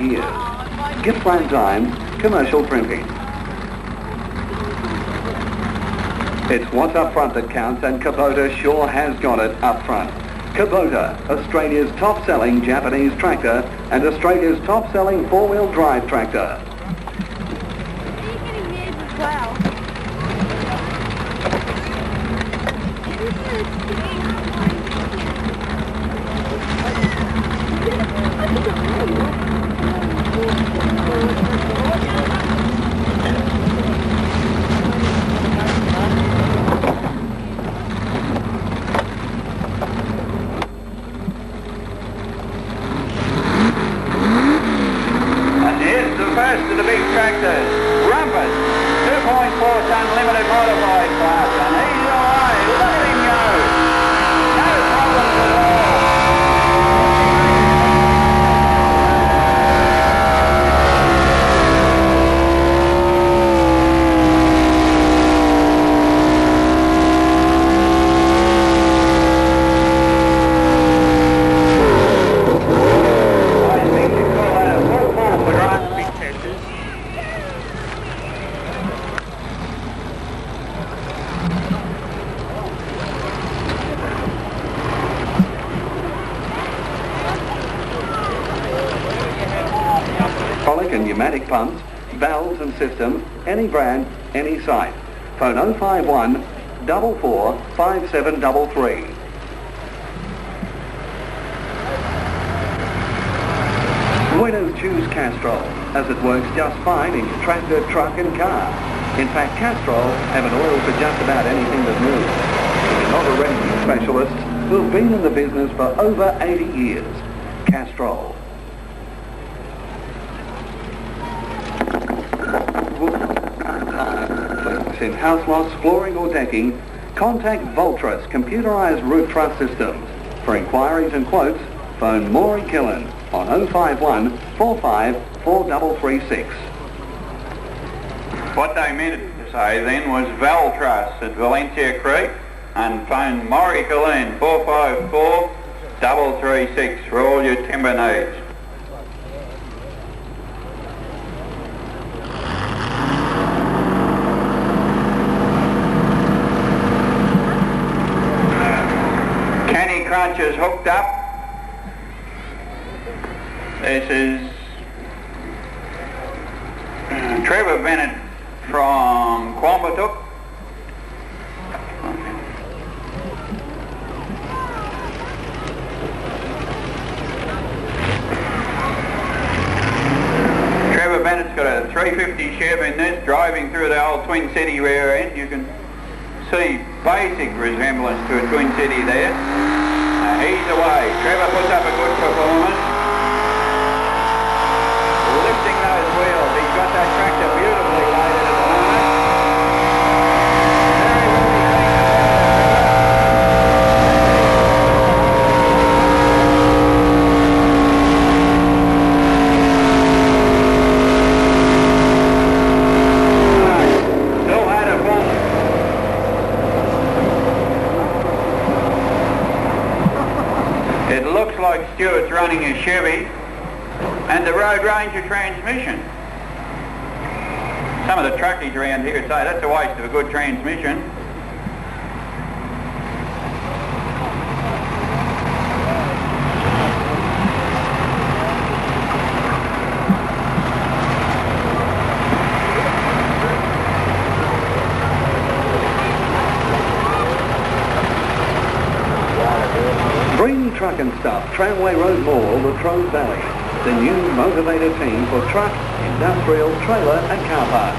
Years. Gippsland Time, commercial printing. It's what's up front that counts, and Kubota sure has got it up front. Kubota, Australia's top-selling Japanese tractor and Australia's top-selling four-wheel drive tractor. First of the big tractors, Rumpus, 2.4 ton limited modified class, and he's away. Look at him go. No problems at all. I think you call that a full form for driving big tractors. Hydraulic and pneumatic pumps, valves and systems, any brand, any site. Phone 051 44 5733. Winners choose Castrol, as it works just fine in your tractor, truck and car. In fact, Castrol have an oil for just about anything that moves. If you're not a rescue specialist who've been in the business for over 80 years, Castrol. In house loss, flooring or decking, contact Voltrus Computerized Roof Truss Systems. For inquiries and quotes, phone Maury Killen on 051 45 4336. What they meant to say then was Voltrus at Valencia Creek, and phone Maury Killen 454 336 for all your timber needs. Crunchers hooked up. This is Trevor Bennett from Quambatook. Trevor Bennett's got a 350 Chev in this, driving through the old Twin City rear end. You can see basic resemblance to a Twin City there. He's away. Trevor puts up a good performance. Lifting those wheels. He's got that tractor beautifully loaded at the moment. Very well still had a full. It looks like Stuart's running his Chevy and the Road Ranger transmission. Some of the truckies around here say that's a waste of a good transmission. Bring Truck and Stuff, Tramway Road Mall, Latrobe Valley. The new motivated team for truck, industrial, trailer and car parts.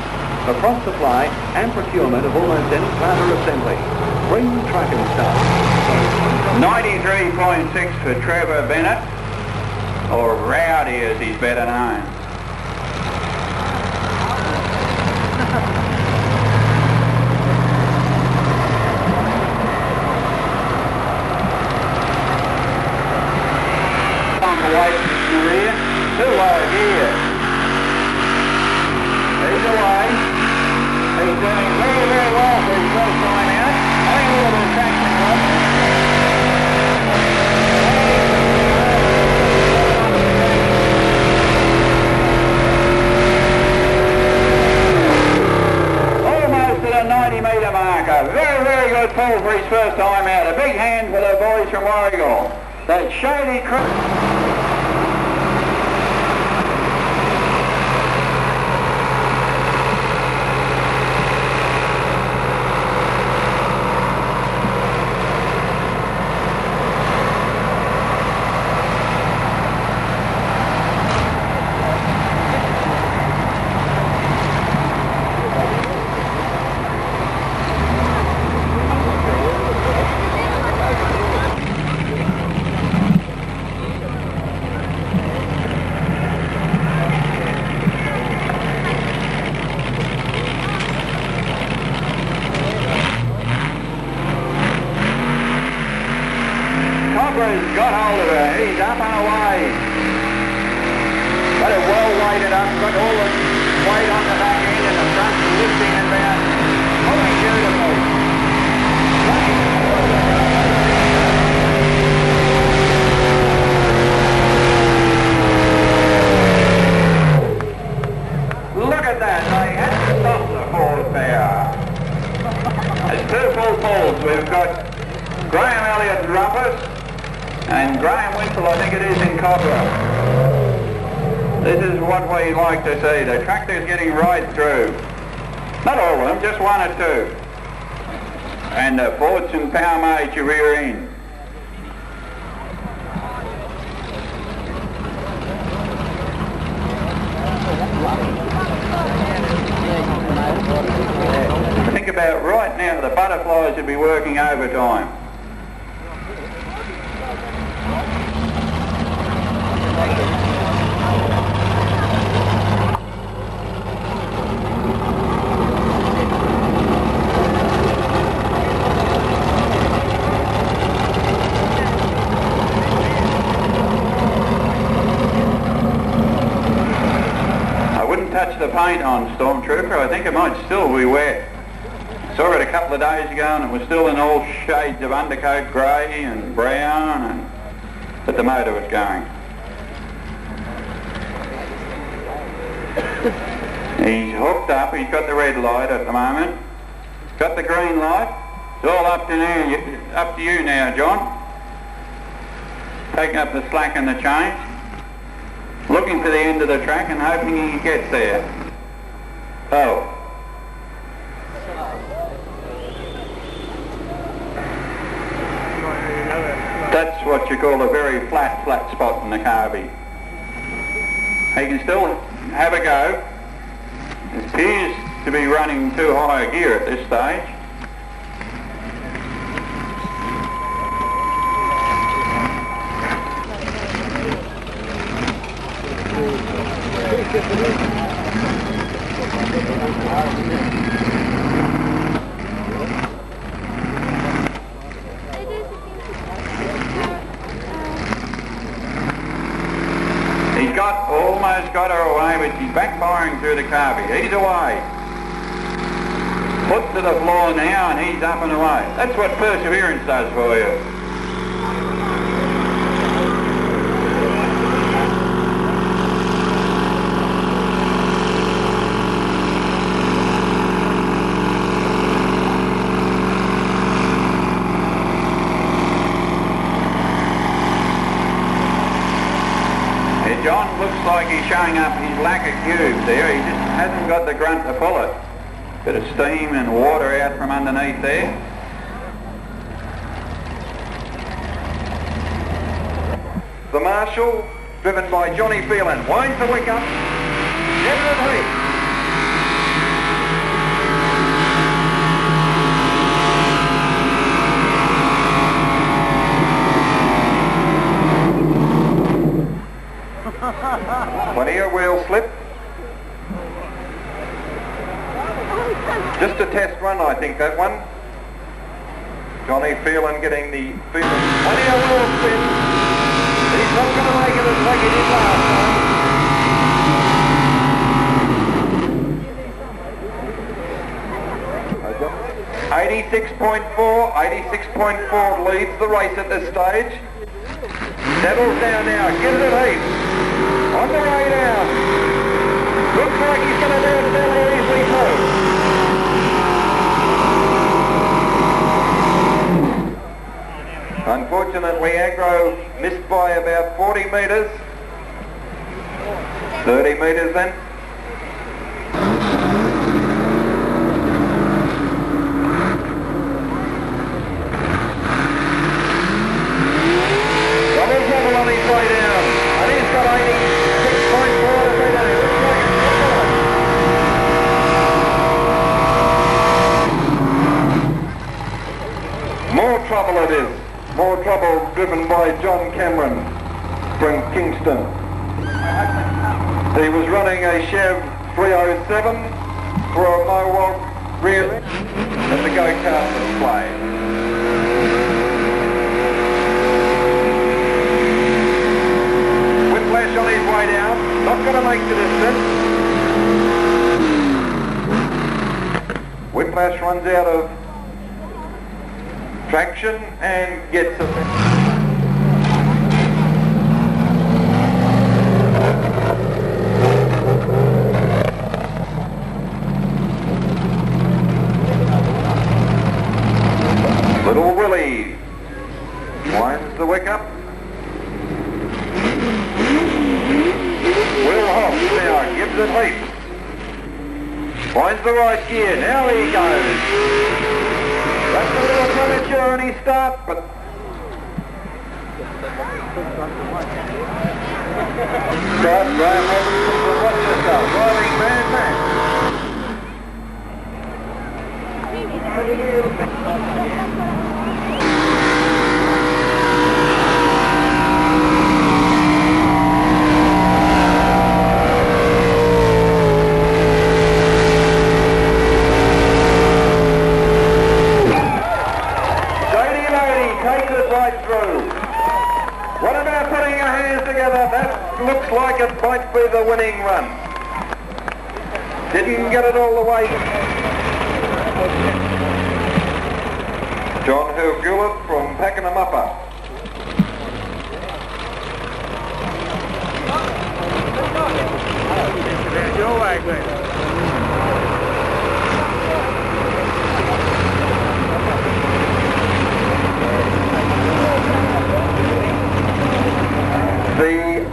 for prompt supply and procurement of almost any plant or assembly. Bring trucking stuff. 93.6 for Trevor Bennett, or Rowdy as he's better known. Away from the rear, too low gear. He's away. He's doing very, very well for his first time out. Having a little bit of traction on. Almost at a 90-metre marker. Very, very good pull for his first time out. A big hand for the boys from Warragul. That shady got hold of her. He's up and away. Got it well weighted up. Got all the weight on the back end and the front lifting and down. Pulling beautifully. Look at that. They had to stop the forward power. There's two full pulls. We've got Graham Elliott Rumpus and Graham Winsell, I think it is, in Cobra. This is what we like to see. The tractor's getting right through. Not all of them, just one or two. And the Fordson Power Major rear end. Think about right now, the butterflies would be working overtime. Touch the paint on Stormtrooper. I think it might still be wet. Saw it a couple of days ago and it was still in all shades of undercoat grey and brown, but the motor was going. He's hooked up. He's got the red light at the moment. Got the green light. It's all up to you now, John. Taking up the slack and the chains. Looking for the end of the track and hoping he gets there. Oh. That's what you call a very flat spot in the carby. He can still have a go. It appears to be running too high a gear at this stage. He's almost got her away, but she's backfiring through the carby. He's away. Put to the floor now and he's up and away. That's what perseverance does for you. John looks like he's showing up his lack of cube there. He just hasn't got the grunt to pull it. Bit of steam and water out from underneath there. The Marshall, driven by Johnny Phelan, winds the wick up. General Heath. Just a test run, I think, that one. Johnny Phelan getting the feeling. Plenty of wheel spin. He's not going to make it as like he did last time. 86.4 leads the race at this stage. Settles down now, gives it heat. On the way down. Looks like he's going to do it fairly easily too. Unfortunately, Agro missed by about 40 metres. 30 metres then. On his way down, and he's got 86.4 to beat it. More trouble it is. More trouble driven by John Cameron from Kingston. He was running a Chev 307 for a Mohawk rear at the go-kart display. On his way down, not going to make the distance. Whiplash runs out of traction and gets it. Little Willie winds the wick up. Will Hobbs now gives it leap. Finds the right gear. Now he goes. That's a little premature on his start, but Graham Robinson from Rochester, driving man. Looks like it might be the winning run. Didn't get it all the way. John Hergullet from Pakenham Upper. The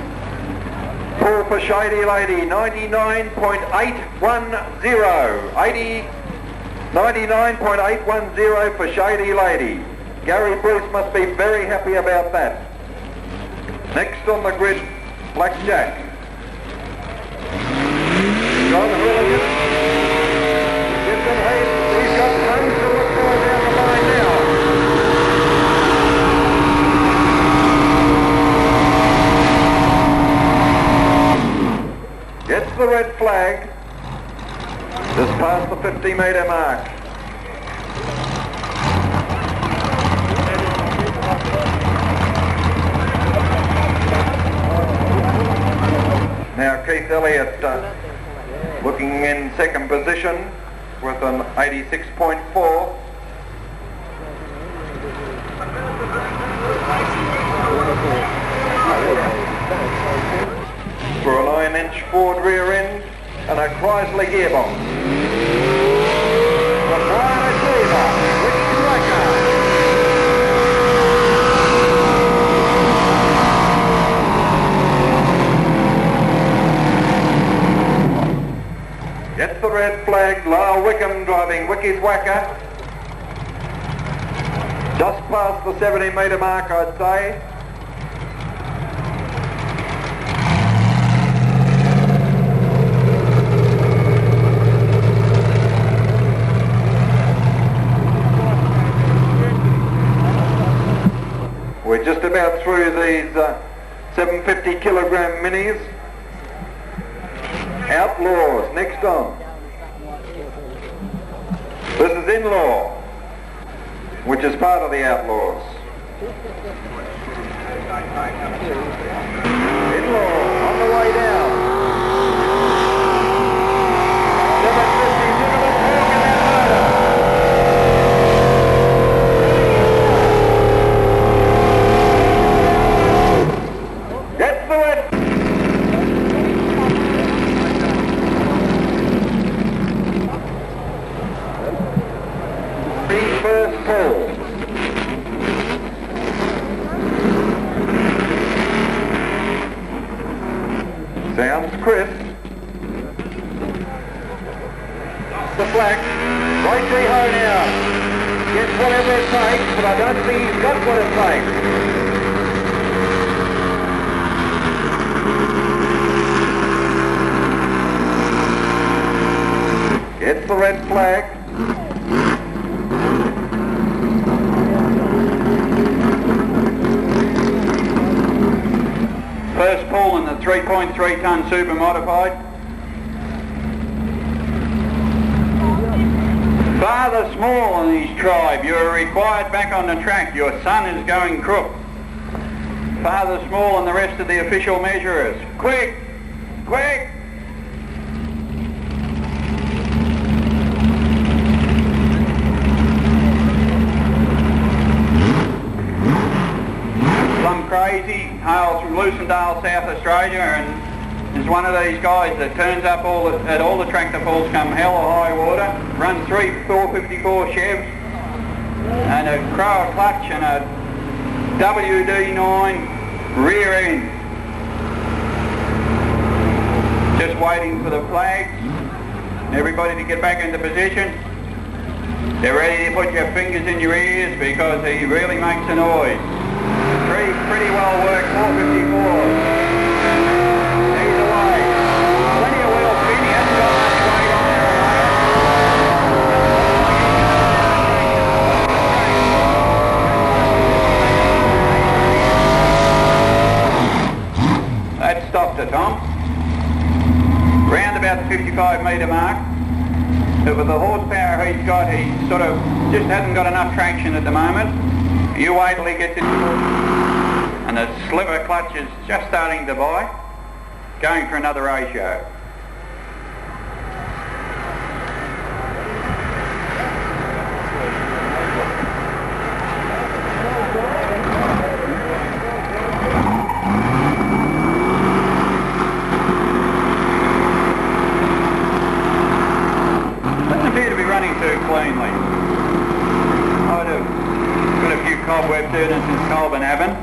pull for Shady Lady, 99.810. 99.810 for Shady Lady. Gary Bruce must be very happy about that. Next on the grid, Blackjack. John Hurley. He's got tons to look for down the line now. Gets the red flag, just past the 50-metre mark. Now Keith Elliott looking in second position with an 86.4. For a 9-inch Ford rear end and a Chrysler gearbox. The Brian Achiever, Ricky Striker. Gets the red flag, Lyle Wickham driving Wicky's Wacker. Just past the 70-metre mark, I'd say. We're just about through these 750 kilogram minis. Outlaws, next on. in-law, which is part of the Outlaws. In-law on the way down. 750, look at the torque in that motor. Gets the wet. First pull. Sounds crisp. The flack. Right three high now. Gets whatever it takes, but I don't think he's got what it takes. Gets the red flag. First pull in the 3.3 tonne super modified. Father Small and his tribe, you are required back on the track. Your son is going crook. Father Small and the rest of the official measurers. Quick! Quick! Plum Crazy hails from Lucendale, South Australia, and is one of these guys that turns up at all the tractor pulls come hell or high water, runs 3 454 Chevs and a Crower clutch and a WD9 rear end. Just waiting for the flags, everybody to get back into position. They're ready to put your fingers in your ears because he really makes a noise. Pretty well worked 454. He's away. Plenty of wheel spin. He hasn't got much weight on there. That stopped it, Tom. Round about the 55 metre mark. But with the horsepower he's got, he sort of just hasn't got enough traction at the moment. You wait till he gets into and the sliver clutch is just starting to bite, going for another ratio. Doesn't appear to be running too cleanly. I'd have got a few cobwebs in it since Colburn Haven.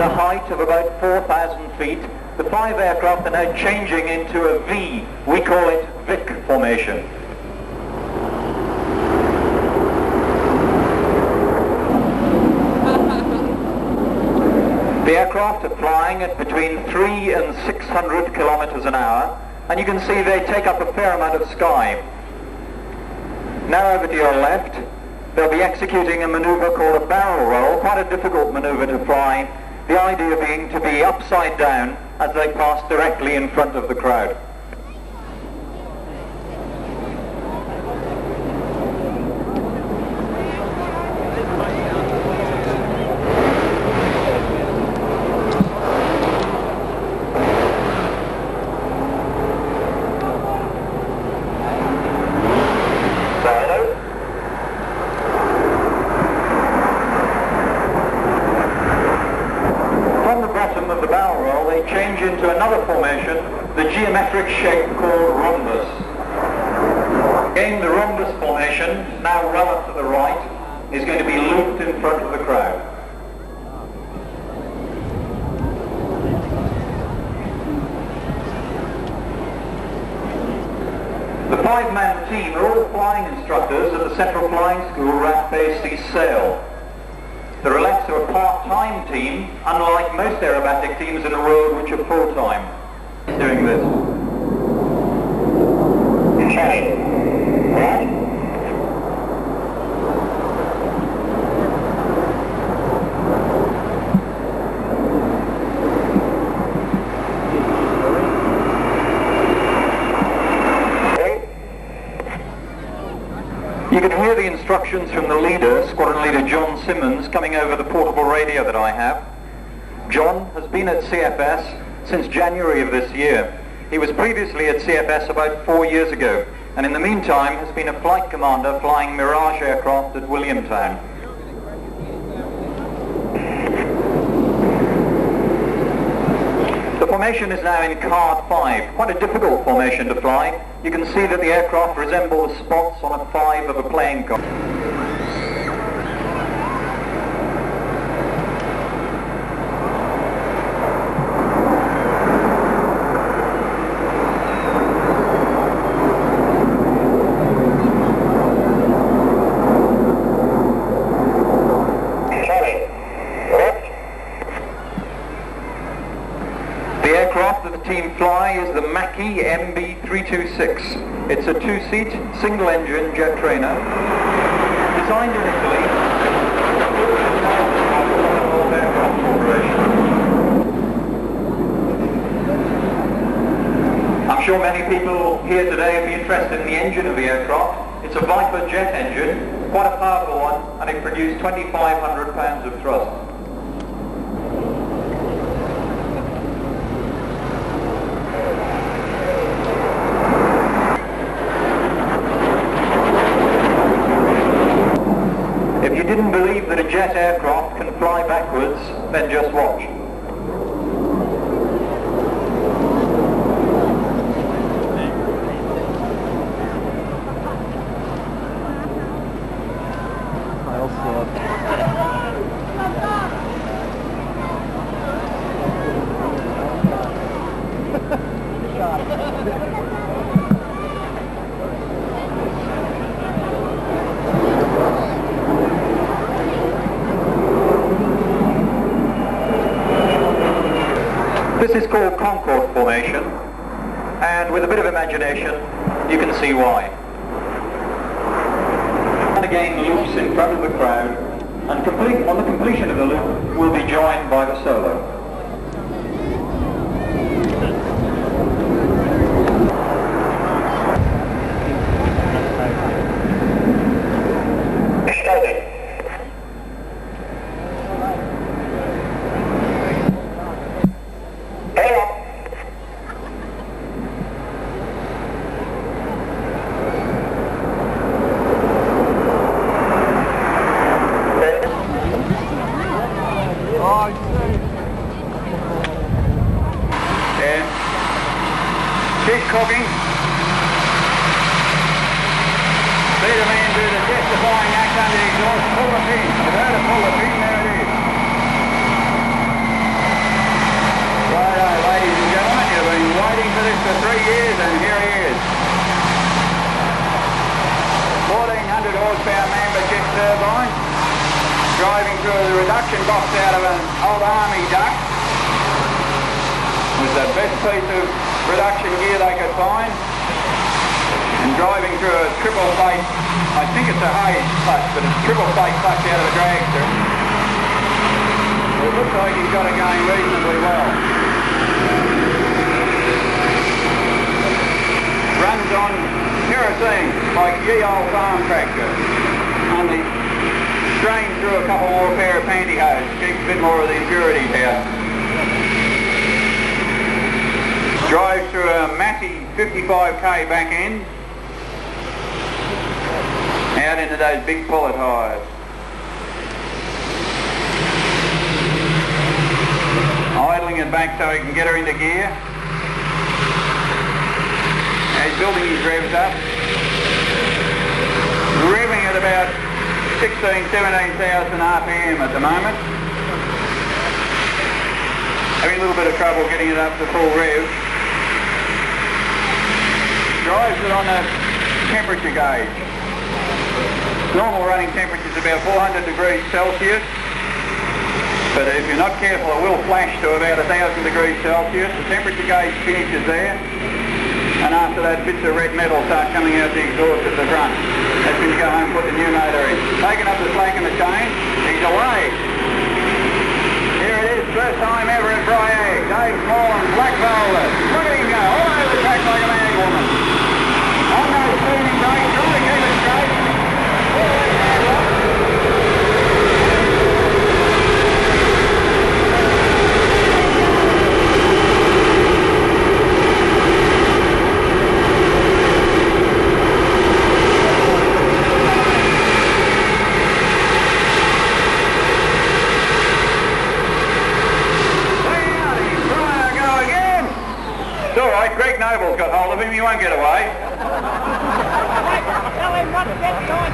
A height of about 4,000 feet, the 5 aircraft are now changing into a V. We call it Vic formation. The aircraft are flying at between 300 and 600 kilometers an hour, and you can see they take up a fair amount of sky. Now over to your left, they'll be executing a maneuver called a barrel roll, quite a difficult maneuver to fly. The idea being to be upside down as they pass directly in front of the crowd. Into another formation, the geometric shape called rhombus. Again, the rhombus formation, now well to the right, is going to be looped in front of the crowd. The 5-man team are all flying instructors at the Central Flying School RAF-AC Sale. The Relax are a part-time team, unlike most aerobatic teams in the world which are full-time. Doing this. You can hear the instructions from the leader, Squadron Leader John Simmons, coming over the portable radio that I have. John has been at CFS since January of this year. He was previously at CFS about 4 years ago, and in the meantime has been a flight commander flying Mirage aircraft at Williamstown. The formation is now in card 5, quite a difficult formation to fly. You can see that the aircraft resemble the spots on a 5 of a playing card. Is the Mackie MB326. It's a 2-seat, single-engine jet trainer, designed in Italy. I'm sure many people here today would be interested in the engine of the aircraft. It's a Viper jet engine, quite a powerful one, and it produced 2,500 pounds of thrust. If you didn't believe that a jet aircraft can fly backwards, then just watch. This is called Concorde formation, and with a bit of imagination, you can see why. And again, loops in front of the crowd, and on the completion of the loop, will be joined by the solo. She's cooking. See the man do the testifying act under the exhaust. Pull the pin. You've heard her pull the pin. There it is. Righto, ladies and gentlemen. You've been waiting for this for 3 years, and here he is. 1,400 horsepower Mamba jet turbine. Driving through the reduction box out of an old army duck. With the best piece of reduction gear they could find, and driving through a triple plate, I think it's a Hayes clutch, but it's triple plate clutch out of the dragster. It looks like he's got it going reasonably well. Runs on kerosene like ye old farm tractor, only strained through a couple more pair of pantyhose, keeps a bit more of the impurities out. Drives through a Massey 55k back end, out into those big puller tyres. Idling it back so he can get her into gear. Now he's building his revs up. Revving at about 16,000, 17,000 RPM at the moment. Having a little bit of trouble getting it up to full rev. Drives it on a temperature gauge. Normal running temperature is about 400 degrees Celsius, but if you're not careful it will flash to about 1,000 degrees Celsius. The temperature gauge finishes there, and after that bits of red metal start coming out the exhaust at the front. That's when you go home and put the new motor in. Taking up the slack in the chain, he's away. Here it is, first time ever at Briagalong. Dave Small and Black Velvet. Look at him go, all over the track like a mad woman. On those spinning brakes, trying to keep it straight. him, you won't get away. Tell him not to get going.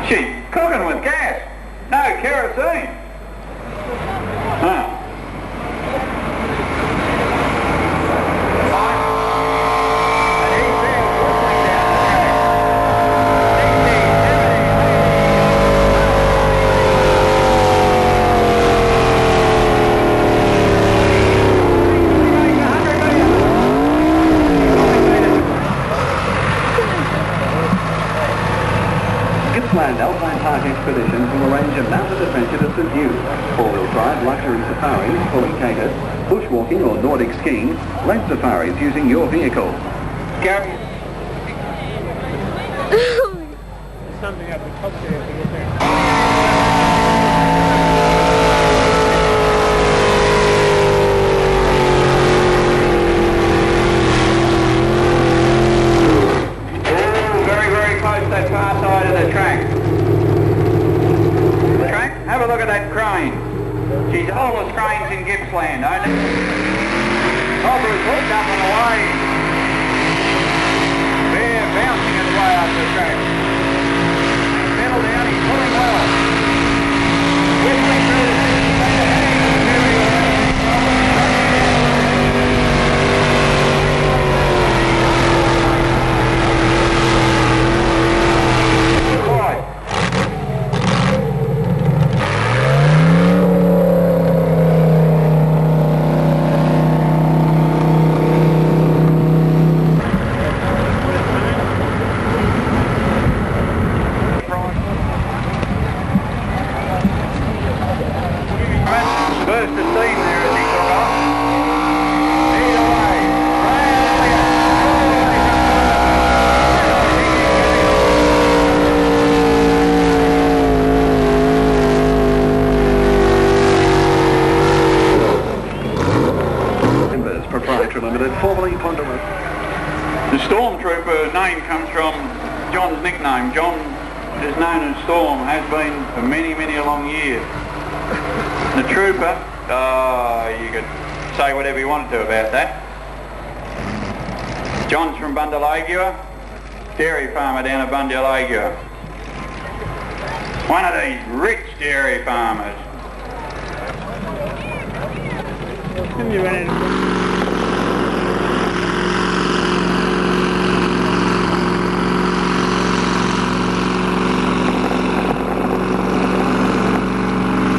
She's cooking with gas. No kerosene. Huh. Gippsland Alpine Park expeditions will arrange a mountain adventure to suit you. Four-wheel drive luxury safaris, fully catered, bushwalking or Nordic skiing, land safaris using your vehicle. Gary. Something up the top there to get there. That far side of the track. Have a look at that crane. She's the oldest cranes in Gippsland. Cobbra's hooked up and away. They're bouncing it away up the track. Settle down, he's pulling well. Whistling through the burst of steam there as he took off. Either way. Members Proprietary Limited, formerly Ponderwood. The Stormtrooper name comes from John's nickname. John is known as Storm, has been for many, many a long years. The Trooper, you could say whatever you wanted to about that. John's from Bundalagua, dairy farmer down at Bundalagua. One of these rich dairy farmers.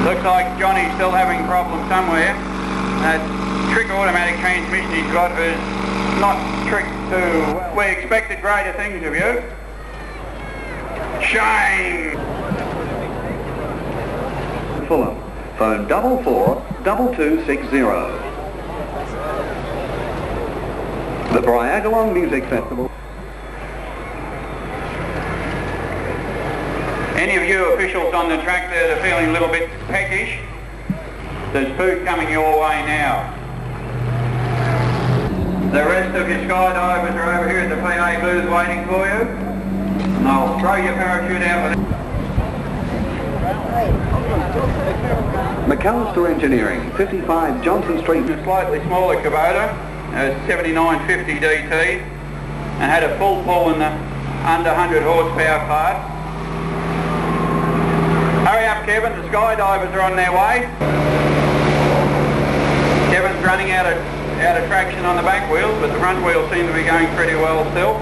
Looks like Johnny's still having problems somewhere. That trick automatic transmission he's got is not tricked to... We expected greater things of you. Shame! Fulham. Phone 442260. The Briagalong Music Festival. Any of you officials on the track there that are feeling a little bit peckish, there's food coming your way now. The rest of your skydivers are over here at the PA booth waiting for you. And I'll throw your parachute out with it. McAllister Engineering, 55 Johnson Street. A slightly smaller Kubota, 7950 DT, and had a full pull in the under 100 horsepower part. Hurry up, Kevin, the skydivers are on their way. Kevin's running out of traction on the back wheels, but the front wheels seem to be going pretty well still.